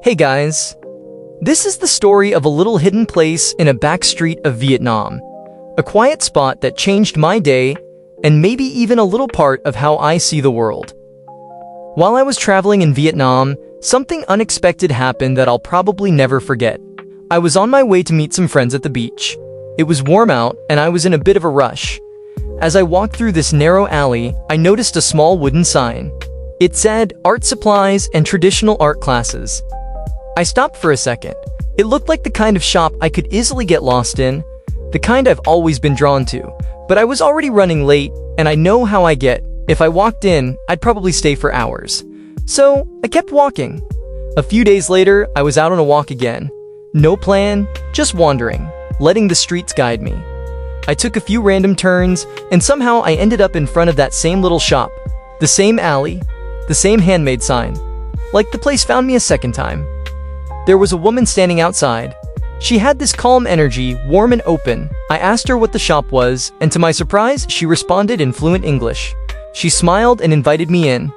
Hey guys, this is the story of a little hidden place in a back street of Vietnam. A quiet spot that changed my day and maybe even a little part of how I see the world. While I was traveling in Vietnam, something unexpected happened that I'll probably never forget. I was on my way to meet some friends at the beach. It was warm out and I was in a bit of a rush. As I walked through this narrow alley, I noticed a small wooden sign. It said, "Art Supplies and Traditional Art Classes." I stopped for a second. It looked like the kind of shop I could easily get lost in, the kind I've always been drawn to. But I was already running late, and I know how I get. If I walked in, I'd probably stay for hours. So, I kept walking. A few days later, I was out on a walk again. No plan, just wandering, letting the streets guide me. I took a few random turns, and somehow I ended up in front of that same little shop. The same alley, the same handmade sign. Like the place found me a second time. There was a woman standing outside. She had this calm energy, warm and open. I asked her what the shop was, and to my surprise, she responded in fluent English. She smiled and invited me in.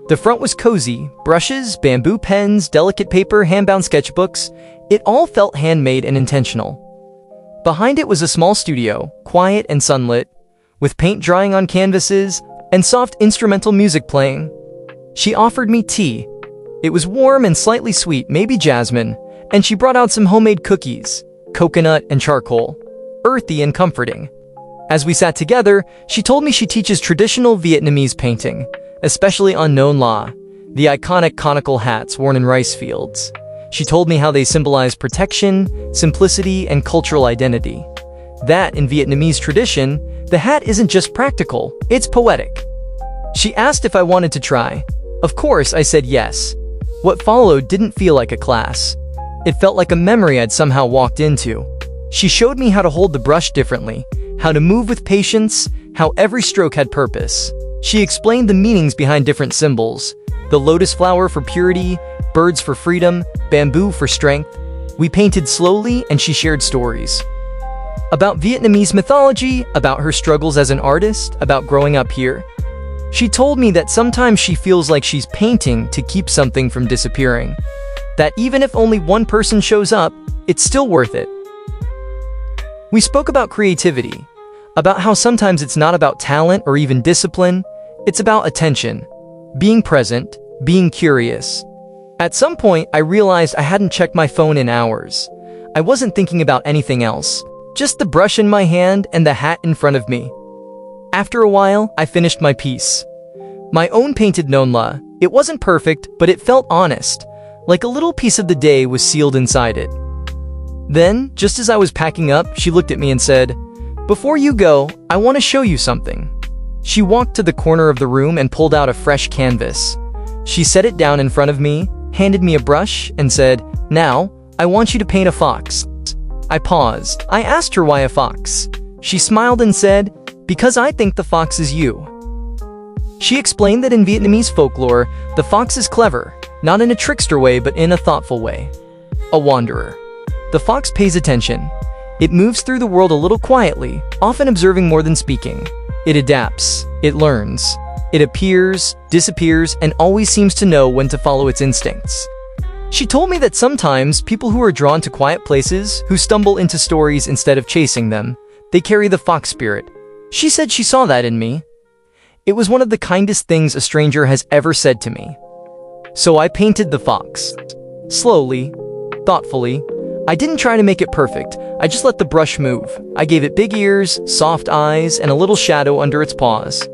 The front was cozy, brushes, bamboo pens, delicate paper, hand-bound sketchbooks. It all felt handmade and intentional. Behind it was a small studio, quiet and sunlit, with paint drying on canvases and soft instrumental music playing. She offered me tea. It was warm and slightly sweet, maybe jasmine, and she brought out some homemade cookies, coconut and charcoal, earthy and comforting. As we sat together, she told me she teaches traditional Vietnamese painting, especially on non la, the iconic conical hats worn in rice fields. She told me how they symbolize protection, simplicity, and cultural identity. That, in Vietnamese tradition, the hat isn't just practical, it's poetic. She asked if I wanted to try. Of course, I said yes. What followed didn't feel like a class. It felt like a memory I'd somehow walked into. She showed me how to hold the brush differently, how to move with patience, how every stroke had purpose. She explained the meanings behind different symbols. The lotus flower for purity, birds for freedom, bamboo for strength. We painted slowly and she shared stories. About Vietnamese mythology, about her struggles as an artist, about growing up here. She told me that sometimes she feels like she's painting to keep something from disappearing. That even if only one person shows up, it's still worth it. We spoke about creativity, about how sometimes it's not about talent or even discipline, it's about attention, being present, being curious. At some point, I realized I hadn't checked my phone in hours. I wasn't thinking about anything else, just the brush in my hand and the hat in front of me. After a while, I finished my piece. My own painted nonla. It wasn't perfect, but it felt honest, like a little piece of the day was sealed inside it. Then, just as I was packing up, she looked at me and said, "Before you go, I want to show you something." She walked to the corner of the room and pulled out a fresh canvas. She set it down in front of me, handed me a brush, and said, "Now, I want you to paint a fox." I paused. I asked her why a fox. She smiled and said, "Because I think the fox is you." She explained that in Vietnamese folklore, the fox is clever, not in a trickster way but in a thoughtful way. A wanderer. The fox pays attention. It moves through the world a little quietly, often observing more than speaking. It adapts. It learns. It appears, disappears, and always seems to know when to follow its instincts. She told me that sometimes people who are drawn to quiet places, who stumble into stories instead of chasing them, they carry the fox spirit. She said she saw that in me. It was one of the kindest things a stranger has ever said to me. So I painted the fox. Slowly, thoughtfully. I didn't try to make it perfect, I just let the brush move. I gave it big ears, soft eyes, and a little shadow under its paws.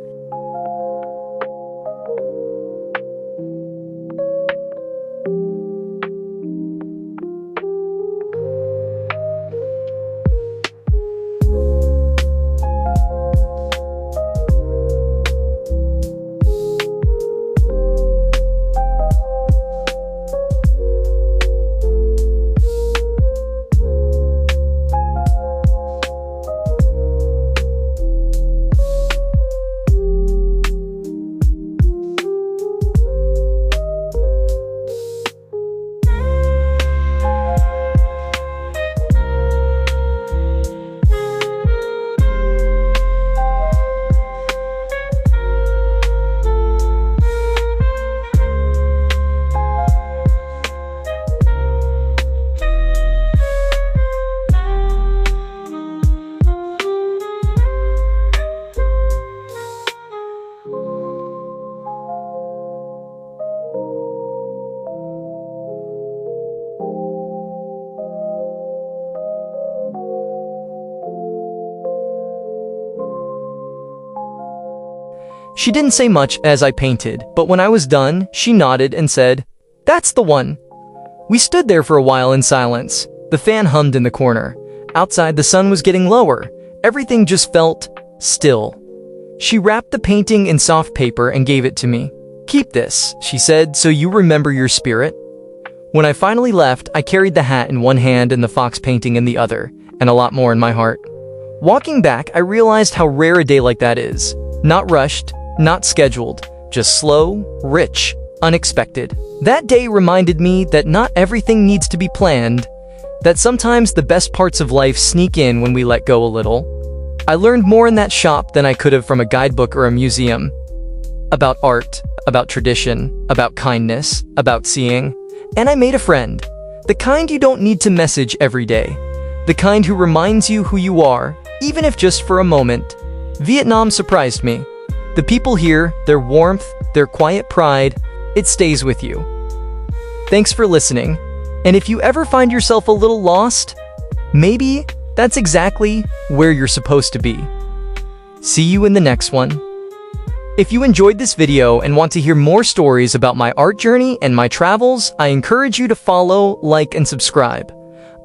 She didn't say much as I painted, but when I was done, she nodded and said, "That's the one." We stood there for a while in silence. The fan hummed in the corner. Outside, the sun was getting lower. Everything just felt still. She wrapped the painting in soft paper and gave it to me. "Keep this," she said, "so you remember your spirit." When I finally left, I carried the hat in one hand and the fox painting in the other, and a lot more in my heart. Walking back, I realized how rare a day like that is. Not rushed, not scheduled, just slow, rich, unexpected. That day reminded me that not everything needs to be planned, that sometimes the best parts of life sneak in when we let go a little. I learned more in that shop than I could have from a guidebook or a museum. About art, about tradition, about kindness, about seeing. And I made a friend. The kind you don't need to message every day. The kind who reminds you who you are, even if just for a moment. Vietnam surprised me. The people here, their warmth, their quiet pride, it stays with you. Thanks for listening. And if you ever find yourself a little lost, maybe that's exactly where you're supposed to be. See you in the next one. If you enjoyed this video and want to hear more stories about my art journey and my travels, I encourage you to follow, like, and subscribe.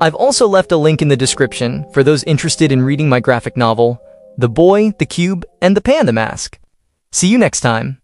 I've also left a link in the description for those interested in reading my graphic novel, The Boy, the Cube, and the Panda Mask. See you next time.